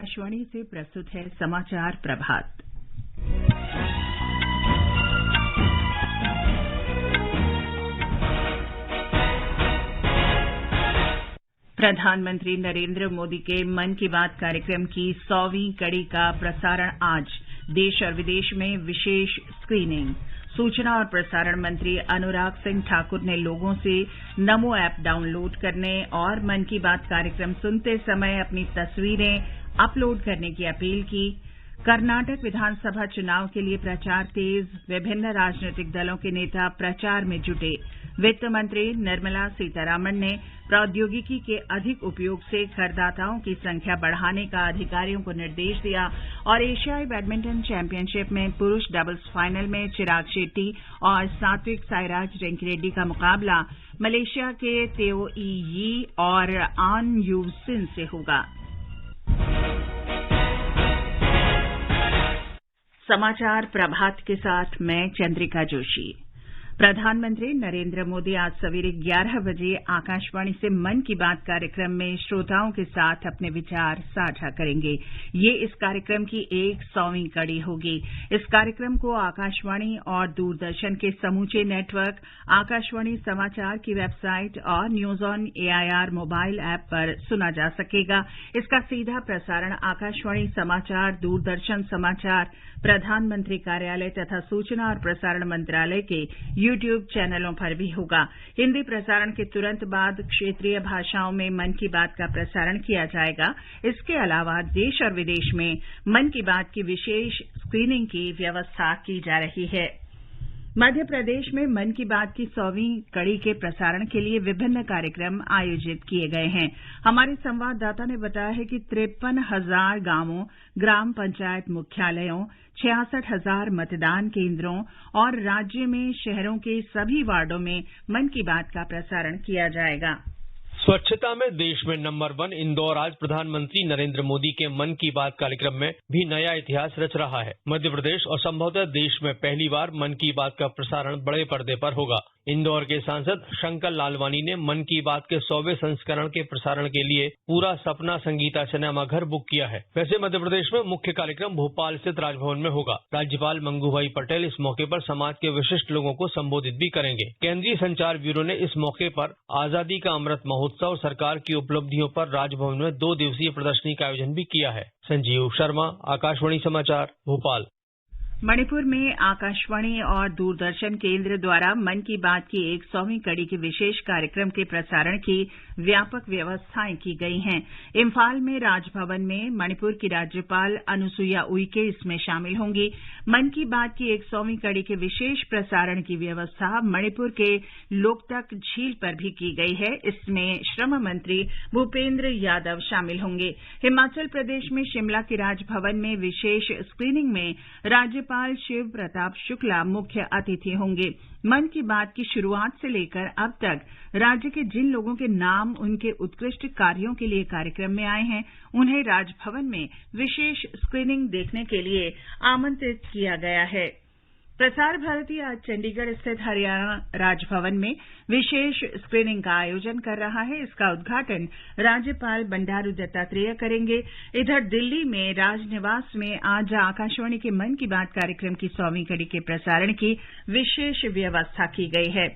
आकाशवाणी से प्रस्तुत है समाचार प्रभात। प्रधानमंत्री नरेंद्र मोदी के मन की बात कार्यक्रम की 100वीं कड़ी का प्रसारण आज। देश और विदेश में विशेष स्क्रीनिंग। सूचना और प्रसारण मंत्री अनुराग सिंह ठाकुर ने लोगों से नमो ऐप डाउनलोड करने और मन की बात कार्यक्रम सुनते समय अपनी तस्वीरें अपलोड करने की अपील की। कर्नाटक विधानसभा चुनाव के लिए प्रचार तेज। विभिन्न राजनीतिक दलों के नेता प्रचार में जुटे। वित्त मंत्री निर्मला सीतारामन ने प्रौद्योगिकी के अधिक उपयोग से करदाताओं की संख्या बढ़ाने का अधिकारियों को निर्देश दिया। और एशियाई बैडमिंटन चैंपियनशिप में पुरुष डबल्स फाइनल में चिराग शेट्टी और सात्विक साईराज रेंकीरेड्डी का मुकाबला मलेशिया के तेओ यी और आन यू सिन से होगा। समाचार प्रभात के साथ मैं चंद्रिका जोशी। प्रधानमंत्री नरेंद्र मोदी आज सवेरे 11 बजे आकाशवाणी से मन की बात कार्यक्रम में श्रोताओं के साथ अपने विचार साझा करेंगे। ये इस कार्यक्रम की 100वीं कड़ी होगी। इस कार्यक्रम को आकाशवाणी और दूरदर्शन के समूचे नेटवर्क, आकाशवाणी समाचार की वेबसाइट और news on AIR mobile app पर सुना जा सकेगा। इसका सीधा प्रसारण आकाशवाणी समाचार, दूरदर्शन समाचार, प्रधानमंत्री कार्यालय तथा सूचना और प्रसारण मंत्रालय के YouTube चैनलों पर भी होगा। हिंदी प्रसारण के तुरंत बाद क्षेत्रीय भाषाओं में मन की बात का प्रसारण किया जाएगा। इसके अलावा देश और विदेश में मन की बात की विशेष स्क्रीनिंग की व्यवस्था की जा रही है। मध्य प्रदेश में मन की बात की 100वीं कड़ी के प्रसारण के लिए विभिन्न कार्यक्रम आयोजित किए गए हैं। हमारे संवाददाता ने बताया है कि 53,000 गांवों, ग्राम पंचायत मुख्यालयों, 66,000 मतदान केंद्रों और राज्य में शहरों के सभी वार्डों में मन की बात का प्रसारण किया जाएगा। स्वच्छता में देश में नंबर 1 इंदौर आज प्रधानमंत्री नरेंद्र मोदी के मन की बात कार्यक्रम में भी नया इतिहास रच रहा है। मध्य प्रदेश और संभवतः देश में पहली बार मन की बात का प्रसारण बड़े पर्दे पर होगा। इंदौर के सांसद शंकर लालवानी ने मन की बात के 100वें संस्करण के प्रसारण के लिए पूरा सपना संगीता सिनेमा घर बुक किया है। वैसे मध्य प्रदेश में मुख्य कार्यक्रम भोपाल स्थित राजभवन में होगा। राज्यपाल मंगूभाई पटेल इस मौके पर समाज के विशिष्ट लोगों को संबोधित भी करेंगे। केंद्रीय संचार ब्यूरो ने इस मौके पर आजादी का अमृत महोत्सव, सरकार की उपलब्धियों पर राजभवन में 2 दिवसीय प्रदर्शनी का आयोजन भी किया है। संजीव शर्मा, आकाशवाणी समाचार, भोपाल। मणिपुर में आकाशवाणी और दूरदर्शन केंद्र द्वारा मन की बात की 100वीं कड़ी के विशेष कार्यक्रम के प्रसारण की व्यापक व्यवस्थाएं की गई हैं। इम्फाल में राजभवन में मणिपुर की राज्यपाल अनुसुईया उइके इसमें शामिल होंगी। मन की बात की 100वीं कड़ी के विशेष प्रसारण की व्यवस्था मणिपुर के लोकतक झील पर भी की गई है। इसमें श्रम मंत्री भूपेंद्र यादव शामिल होंगे। हिमाचल प्रदेश में शिमला के राजभवन में विशेष स्क्रीनिंग में राज्यपाल शिव प्रताप शुक्ला मुख्य अतिथि होंगे। मन की बात की शुरुआत से लेकर अब तक राज्य के जिन लोगों के नाम उनके उत्कृष्ट कार्यों के लिए कार्यक्रम में आए हैं, उन्हें राजभवन में विशेष स्क्रीनिंग देखने के लिए आमंत्रित किया गया है। प्रसार भारती आज चंडीगढ़ स्थित हरियाणा राजभवन में विशेष स्क्रीनिंग का आयोजन कर रहा है। इसका उद्घाटन राज्यपाल बंडारू दत्तात्रेय करेंगे। इधर दिल्ली में राजनिवास में आज आकाशवाणी के मन की बात कार्यक्रम की 100वीं कड़ी के प्रसारण की विशेष व्यवस्था की गई है।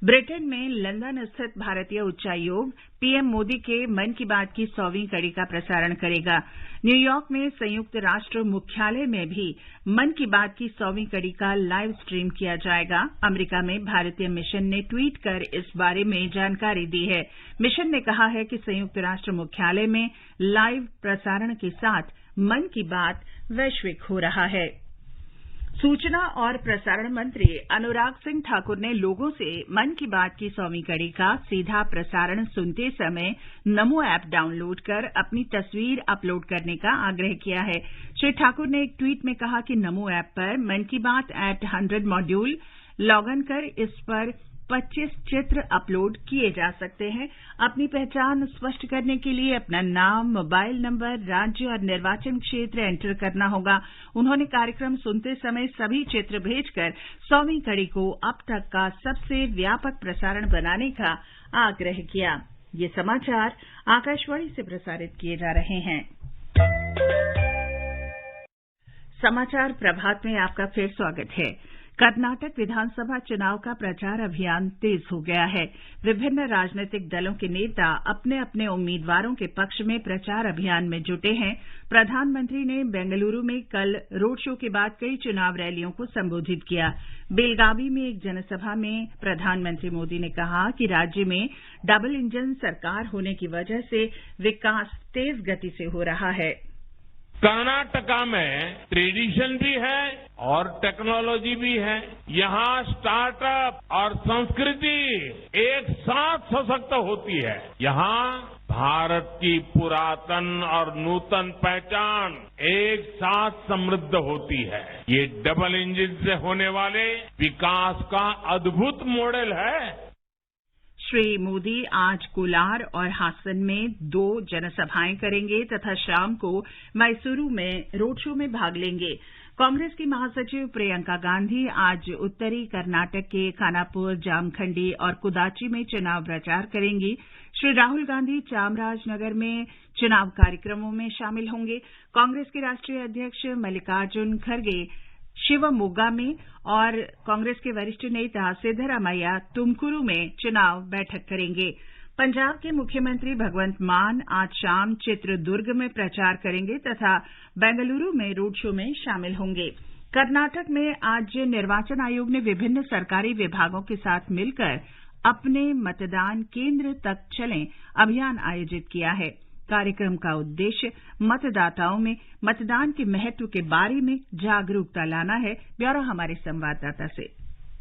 ब्रिटेन में लंदन स्थित भारतीय उच्चायोग पीएम मोदी के मन की बात की 100वीं कड़ी का प्रसारण करेगा। न्यूयॉर्क में संयुक्त राष्ट्र मुख्यालय में भी मन की बात की 100वीं कड़ी का लाइव स्ट्रीम किया जाएगा। अमेरिका में भारतीय मिशन ने ट्वीट कर इस बारे में जानकारी दी है। मिशन ने कहा है कि संयुक्त राष्ट्र मुख्यालय में लाइव प्रसारण के साथ मन की बात वैश्विक हो रहा है। सूचना और प्रसारण मंत्री अनुराग सिंह ठाकुर ने लोगों से मन की बात की 100वीं कड़ी का सीधा प्रसारण सुनते समय नमो ऐप डाउनलोड कर अपनी तस्वीर अपलोड करने का आग्रह किया है। श्री ठाकुर ने एक ट्वीट में कहा कि नमो ऐप पर मन की बात @100 मॉड्यूल लॉग इन कर इस पर 25 चित्र अपलोड किए जा सकते हैं। अपनी पहचान स्पष्ट करने के लिए अपना नाम, मोबाइल नंबर, राज्य और निर्वाचन क्षेत्र एंटर करना होगा। उन्होंने कार्यक्रम सुनते समय सभी चित्र भेजकर 100वीं कड़ी को अब तक का सबसे व्यापक प्रसारण बनाने का आग्रह किया। ये समाचार आकाशवाणी से प्रसारित किए जा रहे हैं। समाचार प्रभात में आपका फिर स्वागत है। कर्नाटक विधानसभा चुनाव का प्रचार अभियान तेज हो गया है। विभिन्न राजनीतिक दलों के नेता अपने अपने उम्मीदवारों के पक्ष में प्रचार अभियान में जुटे हैं। प्रधानमंत्री ने बेंगलुरु में कल रोड शो के बाद कई चुनाव रैलियों को संबोधित किया। बेलगावी में एक जनसभा में प्रधानमंत्री मोदी ने कहा कि राज्य में डबल इंजन सरकार होने की वजह से विकास तेज गति से हो रहा है। कर्नाटका में ट्रेडिशन भी है और टेक्नोलॉजी भी है। यहाँ स्टार्टअप और संस्कृति एक साथ सशक्त होती है। यहाँ भारत की पुरातन और नूतन पहचान एक साथ समृद्ध होती है। ये डबल इंजन से होने वाले विकास का अद्भुत मॉडल है। श्री मोदी आज कोलार और हासन में 2 जनसभाएं करेंगे तथा शाम को मैसूरू में रोड शो में भाग लेंगे। कांग्रेस की महासचिव प्रियंका गांधी आज उत्तरी कर्नाटक के खानापुर, जामखंडी और कुदाची में चुनाव प्रचार करेंगी। श्री राहुल गांधी चामराजनगर में चुनाव कार्यक्रमों में शामिल होंगे। कांग्रेस के राष्ट्रीय अध्यक्ष मल्लिकार्जुन खड़गे शिवमोगा में और कांग्रेस के वरिष्ठ नेता सिद्धरामैया तुमकुरू में चुनाव बैठक करेंगे। पंजाब के मुख्यमंत्री भगवंत मान आज शाम चित्रदुर्ग में प्रचार करेंगे तथा बेंगलुरु में रोड शो में शामिल होंगे। कर्नाटक में आज निर्वाचन आयोग ने विभिन्न सरकारी विभागों के साथ मिलकर अपने मतदान केंद्र तक चलें अभियान आयोजित किया है। कार्यक्रम का उद्देश्य मतदाताओं में मतदान के महत्व के बारे में जागरूकता लाना है। ब्यौरा हमारे संवाददाता से।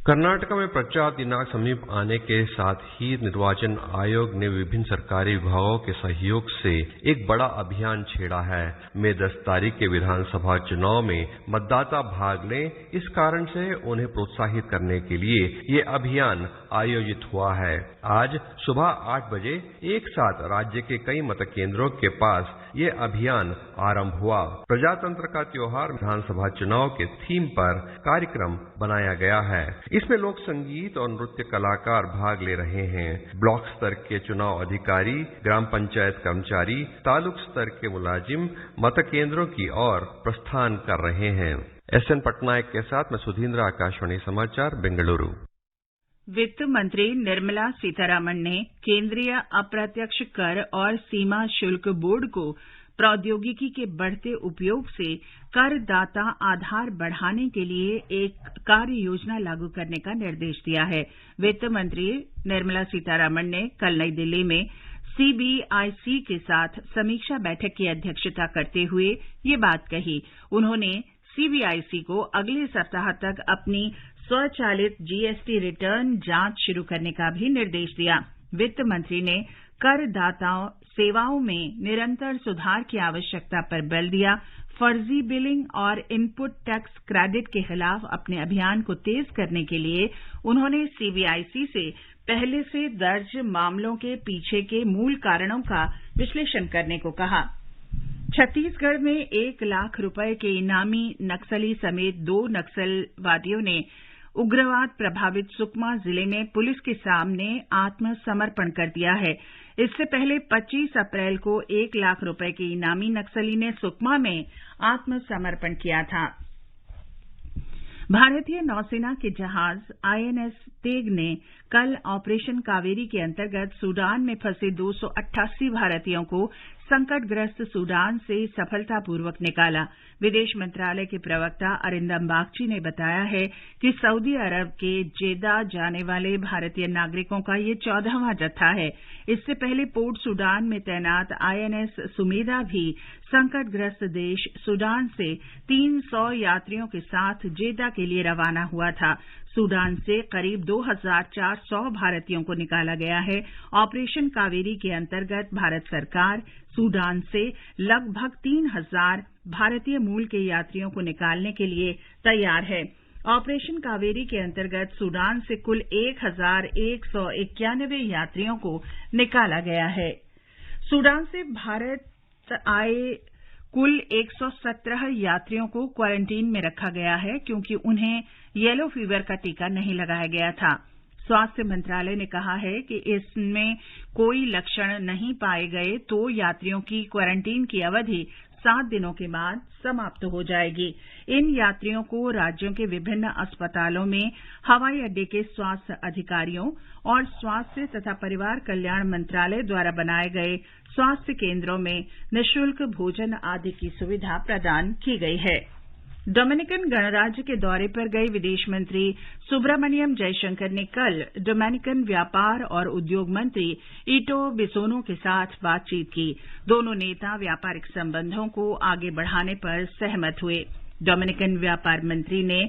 कर्नाटक में प्रचार दिनांक समीप आने के साथ ही निर्वाचन आयोग ने विभिन्न सरकारी विभागों के सहयोग से एक बड़ा अभियान छेड़ा है। मई 10 तारीख के विधानसभा चुनाव में मतदाता भाग लें, इस कारण से उन्हें प्रोत्साहित करने के लिए ये अभियान आयोजित हुआ है। आज सुबह 8 बजे एक साथ राज्य के कई मतकेंद्रों के पास ये अभियान आरंभ हुआ। प्रजातंत्र का त्योहार विधानसभा चुनाव के थीम पर कार्यक्रम बनाया गया है। इसमें लोक संगीत और नृत्य कलाकार भाग ले रहे हैं। ब्लॉक स्तर के चुनाव अधिकारी, ग्राम पंचायत कर्मचारी, तालुक स्तर के मुलाजिम मतकेंद्रों की ओर प्रस्थान कर रहे हैं। एसएन पटनायक के साथ मैं सुधींद्र, आकाशवाणी समाचार, बेंगलुरु। वित्त मंत्री निर्मला सीतारामन ने केंद्रीय अप्रत्यक्ष कर और सीमा शुल्क बोर्ड को प्रौद्योगिकी के बढ़ते उपयोग से करदाता आधार बढ़ाने के लिए एक कार्य योजना लागू करने का निर्देश दिया है। वित्त मंत्री निर्मला सीतारामन ने कल नई दिल्ली में सीबीआईसी के साथ समीक्षा बैठक की अध्यक्षता करते हुए ये बात कही। उन्होंने सीबीआईसी को अगले सप्ताह तक अपनी स्वचालित जीएसटी रिटर्न जांच शुरू करने का भी निर्देश दिया। वित्त मंत्री ने करदाताओं सेवाओं में निरंतर सुधार की आवश्यकता पर बल दिया। फर्जी बिलिंग और इनपुट टैक्स क्रेडिट के खिलाफ अपने अभियान को तेज करने के लिए उन्होंने सीबीआईसी से पहले से दर्ज मामलों के पीछे के मूल कारणों का विश्लेषण करने को कहा। छत्तीसगढ़ में 1 लाख रुपए के इनामी नक्सली समेत 2 नक्सलवादियों ने उग्रवाद प्रभावित सुकमा जिले में पुलिस के सामने आत्मसमर्पण कर दिया है। इससे पहले 25 अप्रैल को 1 लाख रुपए के इनामी नक्सली ने सुकमा में आत्मसमर्पण किया था। भारतीय नौसेना के जहाज आईएनएस तेग ने कल ऑपरेशन कावेरी के अंतर्गत सूडान में फंसे 288 भारतीयों को संकटग्रस्त सूडान से सफलतापूर्वक निकाला। विदेश मंत्रालय के प्रवक्ता अरिंदम बागची ने बताया है कि सऊदी अरब के जेदा जाने वाले भारतीय नागरिकों का ये 14वां जत्था है। इससे पहले पोर्ट सूडान में तैनात आईएनएस सुमेधा भी संकटग्रस्त देश सूडान से 300 यात्रियों के साथ जेदा के लिए रवाना हुआ था। सूडान से करीब 2400 भारतीयों को निकाला गया है। ऑपरेशन कावेरी के अंतर्गत भारत सरकार सूडान से लगभग 3000 भारतीय मूल के यात्रियों को निकालने के लिए तैयार है। ऑपरेशन कावेरी के अंतर्गत सूडान से कुल 1191 यात्रियों को निकाला गया है। सूडान से भारत आए कुल 117 यात्रियों को क्वारंटीन में रखा गया है क्योंकि उन्हें येलो फीवर का टीका नहीं लगाया गया था। स्वास्थ्य मंत्रालय ने कहा है कि इसमें कोई लक्षण नहीं पाए गए तो यात्रियों की क्वारंटीन की अवधि 7 दिनों के बाद समाप्त हो जाएगी। इन यात्रियों को राज्यों के विभिन्न अस्पतालों में हवाई अड्डे के स्वास्थ्य अधिकारियों और स्वास्थ्य तथा परिवार कल्याण मंत्रालय द्वारा बनाए गए स्वास्थ्य केंद्रों में निःशुल्क भोजन आदि की सुविधा प्रदान की गई है। डोमिनिकन गणराज्य के दौरे पर गए विदेश मंत्री सुब्रमण्यम जयशंकर ने कल डोमिनिकन व्यापार और उद्योग मंत्री इटो बिसोनो के साथ बातचीत की। दोनों नेता व्यापारिक संबंधों को आगे बढ़ाने पर सहमत हुए। डोमिनिकन व्यापार मंत्री ने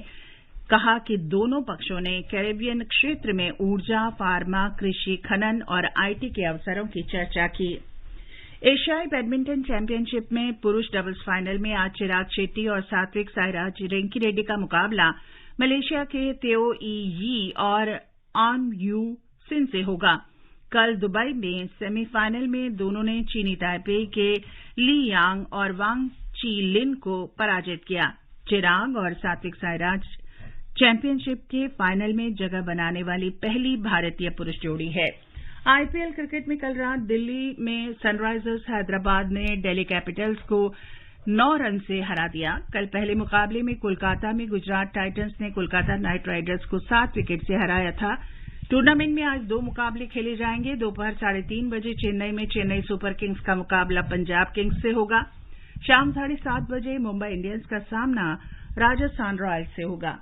कहा कि दोनों पक्षों ने कैरेबियन क्षेत्र में ऊर्जा, फार्मा, कृषि, खनन और आईटी के अवसरों की चर्चा की। एशियाई बैडमिंटन चैंपियनशिप में पुरुष डबल्स फाइनल में आज चिराग शेट्टी और सात्विक साईराज रेंकीरेड्डी का मुकाबला मलेशिया के तेओ ई यी और आन यू सिन से होगा। कल दुबई में सेमीफाइनल में दोनों ने चीनी ताइपे के ली यांग और वांग ची लिन को पराजित किया। चिराग और सात्विक साईराज चैंपियनशिप के फाइनल में जगह बनाने वाली पहली भारतीय पुरुष जोड़ी है। आईपीएल क्रिकेट में कल रात दिल्ली में सनराइजर्स हैदराबाद ने दिल्ली कैपिटल्स को 9 रन से हरा दिया। कल पहले मुकाबले में कोलकाता में गुजरात टाइटंस ने कोलकाता नाइट राइडर्स को 7 विकेट से हराया था। टूर्नामेंट में आज 2 मुकाबले खेले जाएंगे। दोपहर 3:30 बजे चेन्नई में चेन्नई सुपर किंग्स का मुकाबला पंजाब किंग्स से होगा। शाम 7:30 बजे मुंबई इंडियंस का सामना राजस्थान रॉयल्स से होगा।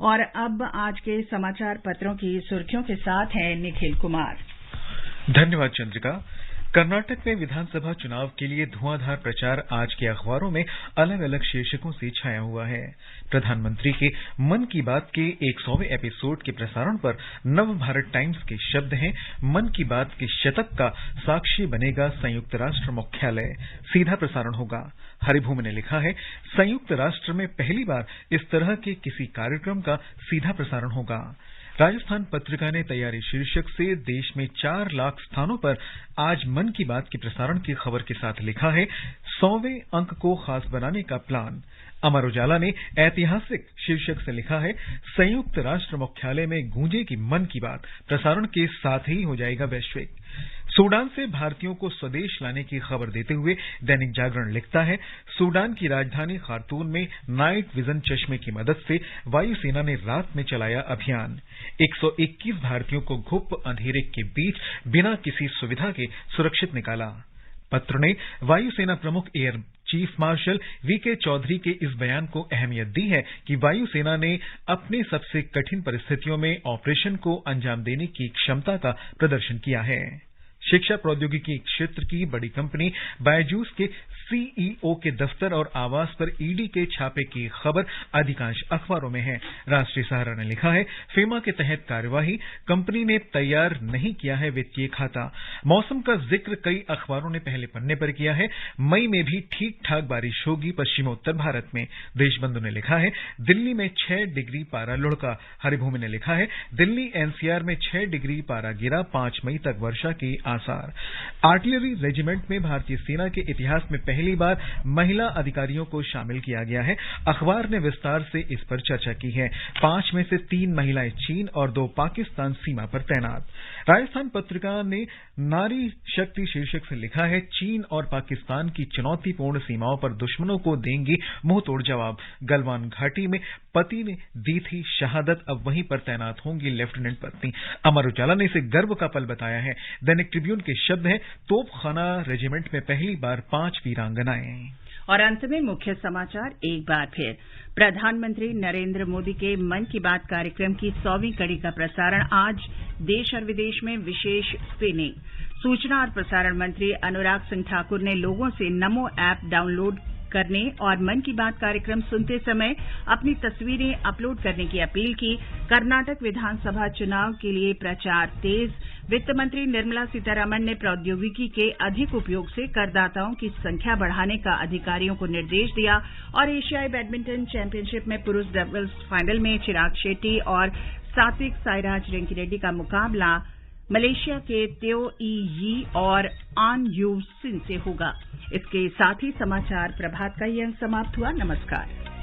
और अब आज के समाचार पत्रों की सुर्खियों के साथ हैं निखिल कुमार। धन्यवाद चंद्रिका। कर्नाटक में विधानसभा चुनाव के लिए धुआंधार प्रचार आज के अखबारों में अलग अलग शीर्षकों से छाया हुआ है। प्रधानमंत्री के मन की बात के 100वें एपिसोड के प्रसारण पर नवभारत टाइम्स के शब्द हैं, मन की बात के शतक का साक्षी बनेगा संयुक्त राष्ट्र मुख्यालय, सीधा प्रसारण होगा। हरिभूमि ने लिखा है, संयुक्त राष्ट्र में पहली बार इस तरह के किसी कार्यक्रम का सीधा प्रसारण होगा। राजस्थान पत्रिका ने तैयारी शीर्षक से देश में 4 लाख स्थानों पर आज मन की बात के प्रसारण की खबर के साथ लिखा है, 100वें अंक को खास बनाने का प्लान। अमर उजाला ने ऐतिहासिक शीर्षक से लिखा है, संयुक्त राष्ट्र मुख्यालय में गूंजेगी मन की बात, प्रसारण के साथ ही हो जाएगा वैश्विक। सूडान से भारतीयों को स्वदेश लाने की खबर देते हुए दैनिक जागरण लिखता है, सूडान की राजधानी खार्तूम में नाइट विजन चश्मे की मदद से वायुसेना ने रात में चलाया अभियान। 121 भारतीयों को घुप अंधेरे के बीच बिना किसी सुविधा के सुरक्षित निकाला। पत्र ने वायुसेना प्रमुख air chief marshal VK Chaudhary के इस बयान को अहमियत दी है कि वायुसेना ने अपने सबसे कठिन परिस्थितियों में ऑपरेशन को अंजाम देने की क्षमता का प्रदर्शन किया है। शिक्षा प्रौद्योगिकी क्षेत्र की बड़ी कंपनी बायजूस के सीईओ के दफ्तर और आवास पर ईडी के छापे की खबर अधिकांश अखबारों में है। राष्ट्रीय सहारा ने लिखा है, फेमा के तहत कार्यवाही, कंपनी ने तैयार नहीं किया है वित्तीय खाता। मौसम का जिक्र कई अखबारों ने पहले पन्ने पर किया है। मई में भी ठीक ठाक बारिश होगी पश्चिमोत्तर भारत में। देशबंधु ने लिखा है, दिल्ली में 6 डिग्री पारा लुढ़का। हरिभूमि ने लिखा है, दिल्ली एनसीआर में 6 डिग्री पारा गिरा, 5 मई तक वर्षा की आसार। आर्टिलरी रेजिमेंट में भारतीय सेना के इतिहास में पहली बार महिला अधिकारियों को शामिल किया गया है। अखबार ने विस्तार से इस पर चर्चा की है। 5 में से 3 महिलाएं चीन और 2 पाकिस्तान सीमा पर तैनात। राजस्थान पत्रिका ने नारी शक्ति शीर्षक से लिखा है, चीन और पाकिस्तान की चुनौतीपूर्ण सीमाओं पर दुश्मनों को देंगी मुंहतोड़ जवाब। गलवान घाटी में पति ने दी थी शहादत, अब वहीं पर तैनात होंगी लेफ्टिनेंट पत्नी। अमर उजाला ने इसे गर्व का पल बताया है। दैनिक ट्रिब्यून के शब्द हैं, तोपखाना रेजिमेंट में पहली बार 5 वीरांगनाएं। और अंत में मुख्य समाचार एक बार फिर। प्रधानमंत्री नरेंद्र मोदी के मन की बात कार्यक्रम की 100वीं कड़ी का प्रसारण आज, देश और विदेश में विशेष स्क्रीनिंग। सूचना और प्रसारण मंत्री अनुराग सिंह ठाकुर ने लोगों से नमो ऐप डाउनलोड करने और मन की बात कार्यक्रम सुनते समय अपनी तस्वीरें अपलोड करने की अपील की। कर्नाटक विधानसभा चुनाव के लिए प्रचार तेज। वित्त मंत्री निर्मला सीतारमण ने प्रौद्योगिकी के अधिक उपयोग से करदाताओं की संख्या बढ़ाने का अधिकारियों को निर्देश दिया। और एशियाई बैडमिंटन चैंपियनशिप में पुरुष डबल्स फाइनल में चिराग शेट्टी और सात्विक साईराज रेंकीरेड्डी का मुकाबला मलेशिया के तेओ ई यी और आन यू सिन से होगा। इसके साथ ही समाचार प्रभात का ये अंक समाप्त हुआ। नमस्कार।